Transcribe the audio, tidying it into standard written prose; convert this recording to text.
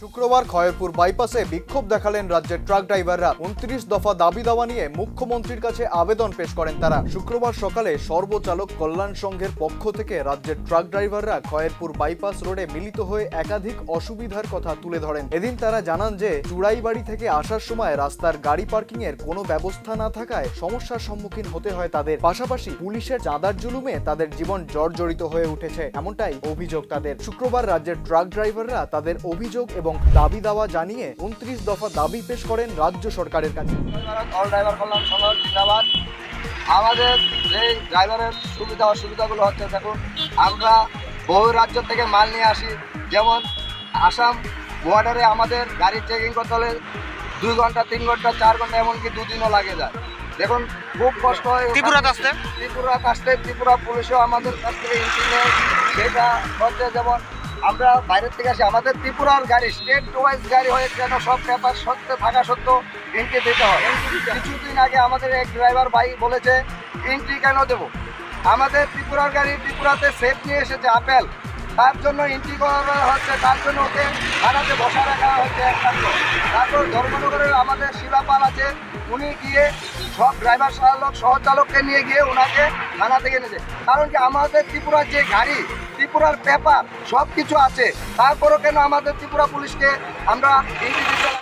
শুক্রবার খয়েরপুর বাইপাসে বিক্ষোভ দেখালেন রাজ্যের ট্রাক ড্রাইভাররা। 29 দফা দাবি দাওয়া নিয়ে মুখ্যমন্ত্রীর কাছে আবেদন পেশ করেন তারা। শুক্রবার সকালে সর্বচালক কল্যাণ সংঘের পক্ষ থেকে রাজ্যের ট্রাক ড্রাইভাররা খয়েরপুর বাইপাস রোডে মিলিত হয়ে একাধিক অসুবিধার কথা তুলে ধরেন। এদিন তারা জানান যে চুড়াইবাড়ি থেকে আসার সময় রাস্তার গাড়ি পার্কিং এর কোনো ব্যবস্থা না থাকায় সমস্যার সম্মুখীন হতে হয় তাদের। পাশাপাশি পুলিশের চাঁদার জুলুমে তাদের জীবন জর্জরিত হয়ে উঠেছে, এমনটাই অভিযোগ তাদের। শুক্রবার রাজ্যের ট্রাক ড্রাইভাররা তাদের অভিযোগ এবং দাবি দাওয়া জানিয়ে 29 দফা দাবি পেশ করেন রাজ্য সরকারের কাছে। আমাদের যে ড্রাইভারের সুবিধা অসুবিধাগুলো হচ্ছে, দেখুন আমরা বহু রাজ্য থেকে মাল নিয়ে আসি। যেমন আসাম বর্ডারে আমাদের গাড়ি চেকিং করতে হলে 2 ঘন্টা 3 ঘন্টা 4 ঘন্টা এমনকি 2 দিনও লাগে যায়। দেখুন খুব কষ্ট হয় ত্রিপুরা পুলিশও আমাদের কাছ থেকে এন্ট্রি নেয়। সেটা হচ্ছে যেমন আমরা বাইরের থেকে আসি, আমাদের ত্রিপুরার গাড়ি স্টেট ওয়াইজ গাড়ি হয়ে কেন সব পেপার সত্ত্বে থাকা সত্ত্বেও এন্ট্রি দিতে হয়। কিছুদিন আগে আমাদের এক ড্রাইভার ভাই বলেছে এন্ট্রি কেন দেবো, আমাদের ত্রিপুরার গাড়ি ত্রিপুরাতে সেফ নিয়ে এসেছে আপেল, তার জন্য এন্ট্রি করা হচ্ছে, তার জন্য ওকে থানাতে বসা রাখা হচ্ছে একমাত্র। তারপর ধর্মনগরের আমাদের শিলাপাল আছে, উনি গিয়ে সব ড্রাইভার চালক সহচালককে নিয়ে গিয়ে ওনাকে থানা থেকে নিয়েছে। কারণ কি আমাদের ত্রিপুরার যে গাড়ি ত্রিপুরার পেপার সব কিছু আছে, তারপরও কেন আমাদের ত্রিপুরা পুলিশকে আমরা এন্ট্রি দিতে